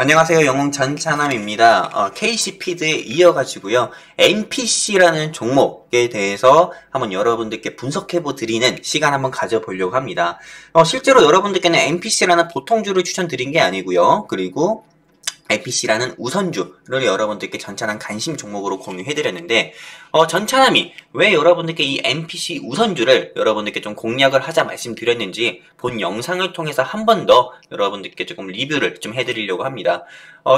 안녕하세요. 영웅 전찬함입니다. KC피드에 이어가지고요. NPC라는 종목에 대해서 한번 여러분들께 분석해보 드리는 시간 한번 가져보려고 합니다. 실제로 여러분들께는 NPC라는 보통주를 추천드린 게 아니고요. 그리고 NPC라는 우선주를 여러분들께 전찬한 관심 종목으로 공유해드렸는데 전찬함이 왜 여러분들께 이 NPC 우선주를 여러분들께 좀 공략을 하자 말씀드렸는지 본 영상을 통해서 한 번 더 여러분들께 조금 리뷰를 좀 해드리려고 합니다.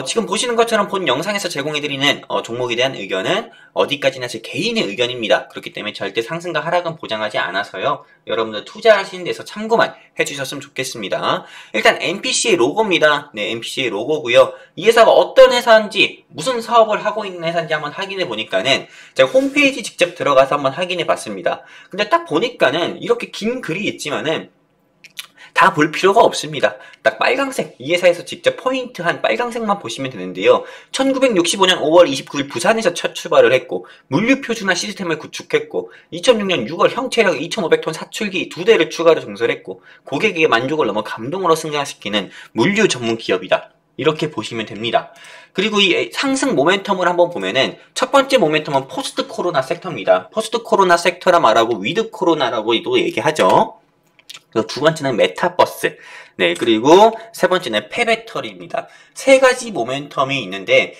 지금 보시는 것처럼 본 영상에서 제공해드리는 종목에 대한 의견은 어디까지나 제 개인의 의견입니다. 그렇기 때문에 절대 상승과 하락은 보장하지 않아서요. 여러분들 투자하시는 데서 참고만 해주셨으면 좋겠습니다. 일단 NPC의 로고입니다. 네, NPC의 로고고요. 이 회사가 어떤 회사인지 무슨 사업을 하고 있는 회사인지 한번 확인해 보니까는 제가 홈페이지 직접 들어가서 한번 확인해 봤습니다. 근데 딱 보니까는 이렇게 긴 글이 있지만은 다 볼 필요가 없습니다. 딱 빨강색, 이 회사에서 직접 포인트한 빨강색만 보시면 되는데요. 1965년 5월 29일 부산에서 첫 출발을 했고 물류 표준화 시스템을 구축했고 2006년 6월 형체력 2,500톤 사출기 2대를 추가로 증설했고 고객에게 만족을 넘어 감동으로 승화시키는 물류 전문 기업이다. 이렇게 보시면 됩니다. 그리고 이 상승 모멘텀을 한번 보면은 첫 번째 모멘텀은 포스트 코로나 섹터입니다. 포스트 코로나 섹터라 말하고 위드 코로나라고도 얘기하죠. 그리고 두 번째는 메타버스. 네, 그리고 세 번째는 폐배터리입니다. 세 가지 모멘텀이 있는데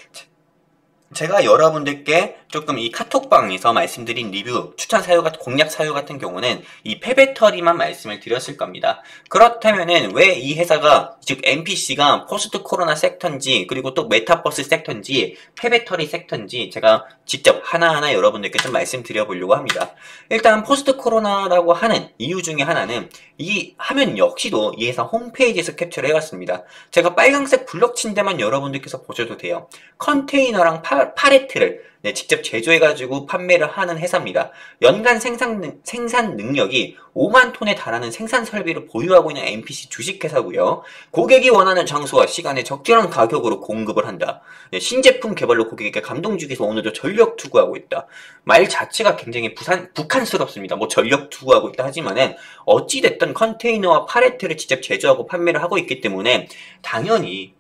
제가 여러분들께 조금 이 카톡방에서 말씀드린 리뷰, 추천 사유 같은, 공략 사유 같은 경우는 이 폐배터리만 말씀을 드렸을 겁니다. 그렇다면은 왜 이 회사가, 즉 NPC가 포스트 코로나 섹터인지, 그리고 또 메타버스 섹터인지, 폐배터리 섹터인지 제가 직접 하나하나 여러분들께 좀 말씀드려보려고 합니다. 일단 포스트 코로나라고 하는 이유 중에 하나는 이 화면 역시도 이 회사 홈페이지에서 캡처를 해왔습니다. 제가 빨간색 블록 친 데만 여러분들께서 보셔도 돼요. 컨테이너랑 팔레트를 직접 제조해가지고 판매를 하는 회사입니다. 연간 생산 능력이 5만 톤에 달하는 생산 설비를 보유하고 있는 NPC 주식회사고요. 고객이 원하는 장소와 시간에 적절한 가격으로 공급을 한다. 신제품 개발로 고객에게 감동 주기 위해서 오늘도 전력 투구하고 있다. 말 자체가 굉장히 북한스럽습니다. 뭐 전력 투구하고 있다 하지만은 어찌됐든 컨테이너와 팔레트를 직접 제조하고 판매를 하고 있기 때문에 당연히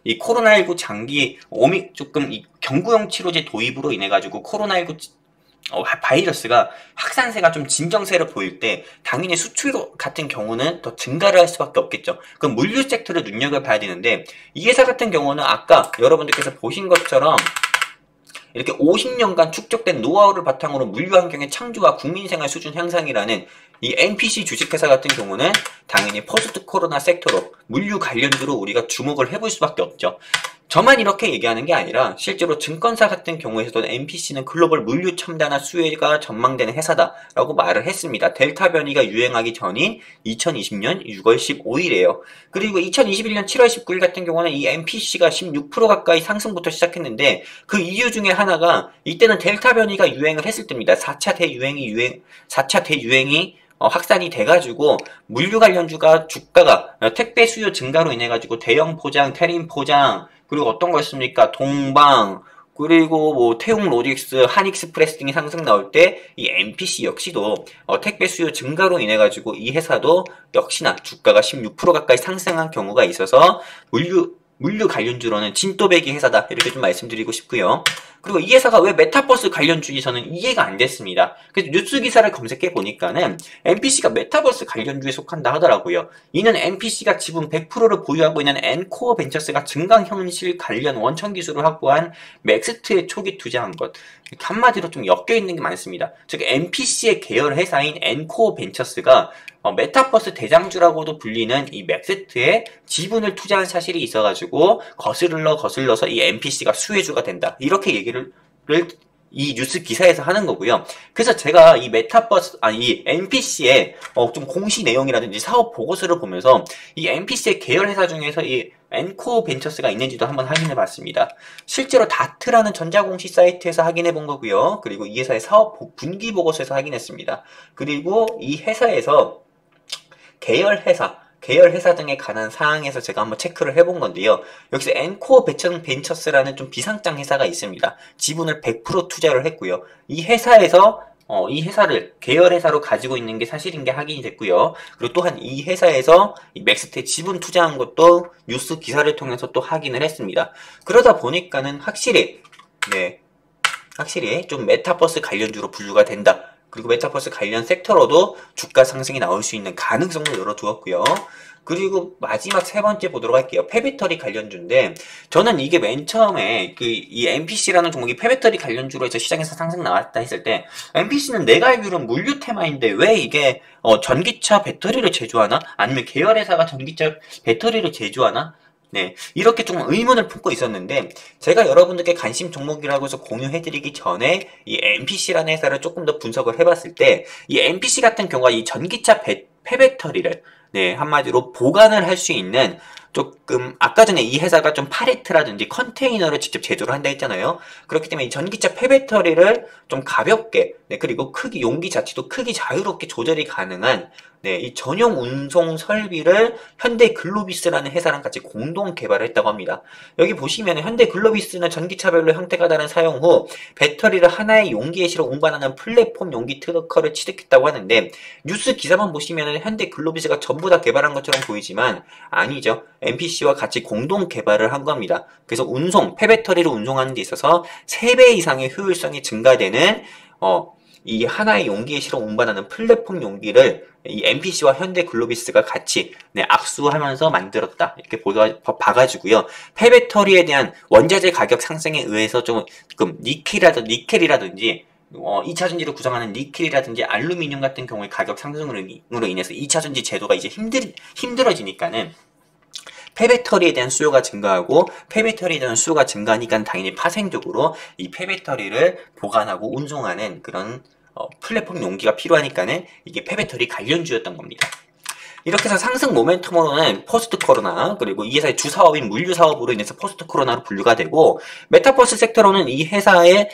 이 코로나19 장기 조금 이 경구용 치료제 도입으로 인해 가지고 코로나19 바이러스가 확산세가 좀 진정세를 보일 때 당연히 수출 같은 경우는 더 증가를 할 수밖에 없겠죠. 그럼 물류 섹터를 눈여겨봐야 되는데 이 회사 같은 경우는 아까 여러분들께서 보신 것처럼 이렇게 50년간 축적된 노하우를 바탕으로 물류 환경의 창조와 국민생활 수준 향상이라는 이 NPC 주식회사 같은 경우는 당연히 포스트 코로나 섹터로 물류 관련주로 우리가 주목을 해볼 수밖에 없죠. 저만 이렇게 얘기하는 게 아니라 실제로 증권사 같은 경우에서도 NPC는 글로벌 물류 첨단화 수혜가 전망되는 회사다라고 말을 했습니다. 델타 변이가 유행하기 전인 2020년 6월 15일이에요. 그리고 2021년 7월 19일 같은 경우는 이 NPC가 16% 가까이 상승부터 시작했는데 그 이유 중에 하나가 이때는 델타 변이가 유행을 했을 때입니다. 4차 대유행이 확산이 돼가지고 물류 관련주가 주가가 택배 수요 증가로 인해가지고 대형 포장, 태림 포장, 그리고 어떤 거 있습니까? 동방, 그리고 뭐 태웅 로직스, 한익스프레스 등이 상승 나올 때 이 NPC 역시도 택배 수요 증가로 인해가지고 이 회사도 역시나 주가가 16% 가까이 상승한 경우가 있어서 물류 관련주로는 진또배기 회사다 이렇게 좀 말씀드리고 싶고요. 그리고 이 회사가 왜 메타버스 관련주인지 저는 이해가 안 됐습니다. 그래서 뉴스 기사를 검색해 보니까는 NPC가 메타버스 관련주에 속한다 하더라고요. 이는 NPC가 지분 100%를 보유하고 있는 엔코어 벤처스가 증강현실 관련 원천 기술을 확보한 맥스트에 초기 투자한 것. 이렇게 한마디로 좀 엮여 있는 게 많습니다. 즉 NPC의 계열 회사인 엔코어 벤처스가 메타버스 대장주라고도 불리는 이 맥스트에 지분을 투자한 사실이 있어가지고 거슬러서 이 NPC가 수혜주가 된다. 이렇게 얘기를 이 뉴스 기사에서 하는 거고요. 그래서 제가 이 이 NPC의 좀 공시 내용이라든지 사업 보고서를 보면서 이 NPC의 계열 회사 중에서 이 엔코어 벤처스가 있는지도 한번 확인해 봤습니다. 실제로 다트라는 전자공시 사이트에서 확인해 본 거고요. 그리고 이 회사의 사업 분기 보고서에서 확인했습니다. 그리고 이 회사에서 계열 회사 등에 관한 사항에서 제가 한번 체크를 해본 건데요. 여기서 엔코어 벤처스라는 좀 비상장 회사가 있습니다. 지분을 100% 투자를 했고요. 이 회사에서 이 회사를 계열 회사로 가지고 있는 게 사실인 게 확인이 됐고요. 그리고 또한 이 회사에서 이 맥스트에 지분 투자한 것도 뉴스 기사를 통해서 또 확인을 했습니다. 그러다 보니까는 확실히 좀 메타버스 관련주로 분류가 된다. 그리고 메타버스 관련 섹터로도 주가 상승이 나올 수 있는 가능성을 열어두었고요. 그리고 마지막 세 번째 보도록 할게요. 폐배터리 관련주인데, 저는 이게 맨 처음에 이 NPC라는 종목이 폐배터리 관련주로 해서 시장에서 상승 나왔다 했을 때, NPC는 내가 알기로는 물류 테마인데 왜 이게 전기차 배터리를 제조하나? 아니면 계열회사가 전기차 배터리를 제조하나? 네, 이렇게 좀 의문을 품고 있었는데, 제가 여러분들께 관심 종목이라고 해서 공유해드리기 전에 이 NPC라는 회사를 조금 더 분석을 해봤을 때, 이 NPC 같은 경우가 이 전기차 폐배터리를 한마디로 보관을 할 수 있는 조금, 아까 전에 이 회사가 좀 팔레트라든지 컨테이너를 직접 제조를 한다 했잖아요. 그렇기 때문에 이 전기차 폐배터리를 좀 가볍게, 그리고 크기, 용기 자체도 크기 자유롭게 조절이 가능한, 이 전용 운송 설비를 현대 글로비스라는 회사랑 같이 공동 개발을 했다고 합니다. 여기 보시면 현대 글로비스는 전기차별로 형태가 다른 사용 후 배터리를 하나의 용기에 실어 운반하는 플랫폼 용기 트러커를 취득했다고 하는데, 뉴스 기사만 보시면 현대 글로비스가 전부 다 개발한 것처럼 보이지만 아니죠. NPC와 같이 공동 개발을 한 겁니다. 그래서 폐배터리를 운송하는 데 있어서 3배 이상의 효율성이 증가되는 이 하나의 용기에 실어 운반하는 플랫폼 용기를 이 NPC와 현대 글로비스가 같이 악수하면서 만들었다. 이렇게 봐가지고요. 폐배터리에 대한 원자재 가격 상승에 의해서 조금 니켈이라든지 2차전지를 구성하는 니켈이라든지 알루미늄 같은 경우에 가격 상승으로 인해서 2차전지 제도가 이제 힘들어지니까는 폐배터리에 대한 수요가 증가하고, 폐배터리에 대한 수요가 증가하니까 당연히 파생적으로 이 폐배터리를 보관하고 운송하는 그런 플랫폼 용기가 필요하니까는 이게 폐배터리 관련주였던 겁니다. 이렇게 해서 상승 모멘텀으로는 포스트 코로나, 그리고 이 회사의 주사업인 물류 사업으로 인해서 포스트 코로나로 분류가 되고, 메타버스 섹터로는 이 회사의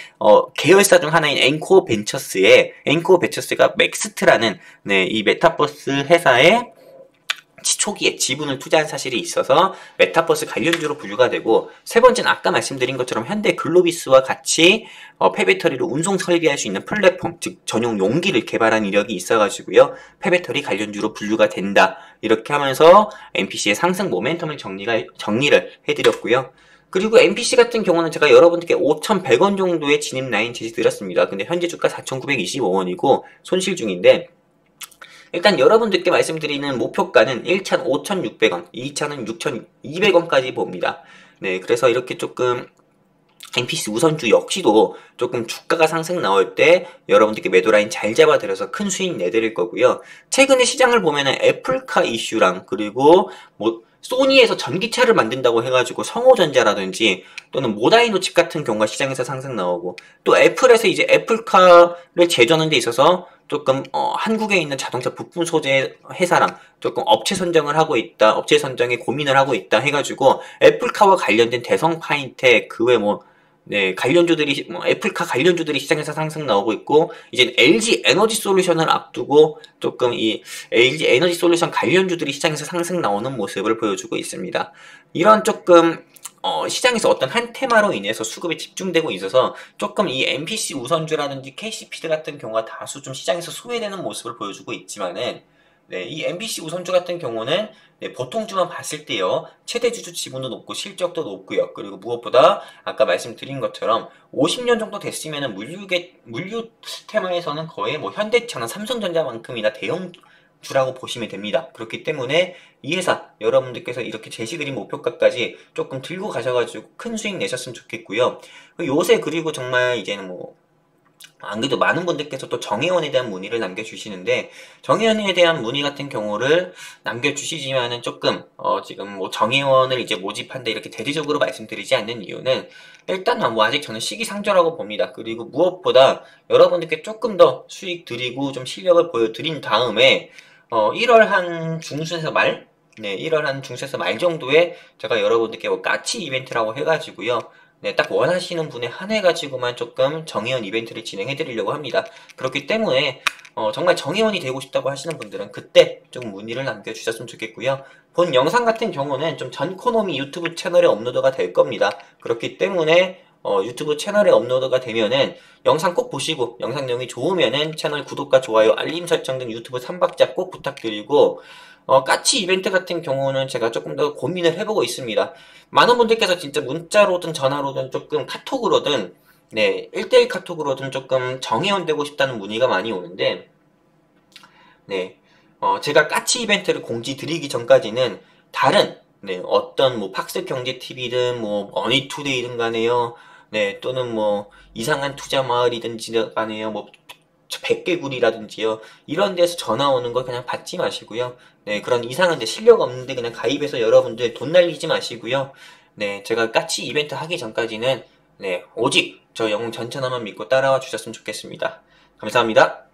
계열사 중 하나인 앵코어 벤처스가 맥스트라는 이 메타버스 회사의 초기에 지분을 투자한 사실이 있어서 메타버스 관련주로 분류가 되고, 세 번째는 아까 말씀드린 것처럼 현대 글로비스와 같이 폐배터리를 운송 설비할 수 있는 플랫폼, 즉 전용 용기를 개발한 이력이 있어가지고요, 폐배터리 관련주로 분류가 된다. 이렇게 하면서 NPC의 상승 모멘텀을 정리를 해드렸고요. 그리고 NPC 같은 경우는 제가 여러분들께 5,100원 정도의 진입 라인 제시드렸습니다. 근데 현재 주가 4,925원이고 손실 중인데, 일단 여러분들께 말씀드리는 목표가는 1차는 5,600원, 2차는 6,200원까지 봅니다. 그래서 이렇게 조금 NPC 우선주 역시도 조금 주가가 상승 나올 때 여러분들께 매도 라인 잘 잡아드려서 큰 수익 내드릴 거고요. 최근에 시장을 보면은 애플카 이슈랑, 그리고 소니에서 전기차를 만든다고 해가지고 성호전자라든지 또는 모다이노 칩 같은 경우가 시장에서 상승 나오고, 또 애플에서 이제 애플카를 제조하는 데 있어서 조금 한국에 있는 자동차 부품 소재 회사랑 조금 업체 선정을 하고 있다, 업체 선정에 고민을 하고 있다 해가지고 애플카와 관련된 대성 파인텍, 그 외 관련주들이 애플카 관련주들이 시장에서 상승 나오고 있고, 이제 LG 에너지 솔루션을 앞두고 조금 이 LG 에너지 솔루션 관련주들이 시장에서 상승 나오는 모습을 보여주고 있습니다. 이런 조금 시장에서 어떤 한 테마로 인해서 수급이 집중되고 있어서 조금 이 NPC 우선주라든지 KCPD 같은 경우가 다수 좀 시장에서 소외되는 모습을 보여주고 있지만은, 이 NPC 우선주 같은 경우는 보통주만 봤을 때요, 최대 주주 지분도 높고 실적도 높고요. 그리고 무엇보다 아까 말씀드린 것처럼 50년 정도 됐으면은 물류 테마에서는 거의 현대차나 삼성전자만큼이나 대형주라고 보시면 됩니다. 그렇기 때문에 이 회사 여러분들께서 이렇게 제시드린 목표가까지 조금 들고 가셔가지고 큰 수익 내셨으면 좋겠고요. 요새 그리고 정말 이제는 안 그래도 많은 분들께서 또 정혜원에 대한 문의를 남겨주시는데, 정혜원에 대한 문의 같은 경우를 남겨주시지만은 조금 지금 정혜원을 이제 모집한다 이렇게 대대적으로 말씀드리지 않는 이유는, 일단 아직 저는 시기상조라고 봅니다. 그리고 무엇보다 여러분들께 조금 더 수익 드리고 좀 실력을 보여드린 다음에 1월 한 중순에서 말 1월 한 중순에서 말 정도에 제가 여러분들께 까치 이벤트라고 해가지고요, 딱 원하시는 분에 한해가지고만 조금 정혜원 이벤트를 진행해 드리려고 합니다. 그렇기 때문에 정말 정혜원이 되고 싶다고 하시는 분들은 그때 좀 문의를 남겨주셨으면 좋겠고요. 본 영상 같은 경우는 좀 전코노미 유튜브 채널에 업로드가 될 겁니다. 그렇기 때문에 유튜브 채널에 업로드가 되면은 영상 꼭 보시고 영상 내용이 좋으면은 채널 구독과 좋아요, 알림 설정 등 유튜브 3박자 꼭 부탁드리고 까치 이벤트 같은 경우는 제가 조금 더 고민을 해보고 있습니다. 많은 분들께서 진짜 문자로든 전화로든 조금 카톡으로든 네, 1대1 카톡으로든 조금 정회원 되고 싶다는 문의가 많이 오는데 네, 제가 까치 이벤트를 공지 드리기 전까지는 다른 네, 어떤 뭐 팍스경제TV든 뭐 어니투데이든 간에요. 네, 또는 뭐 이상한 투자 마을이든지 간에요. 뭐 100개구리라든지요. 이런 데서 전화 오는 거 그냥 받지 마시고요. 네, 그런 이상한 데 실력 없는데 그냥 가입해서 여러분들 돈 날리지 마시고요. 네, 제가 까치 이벤트 하기 전까지는 네, 오직 저 영웅 전천하만 믿고 따라와 주셨으면 좋겠습니다. 감사합니다.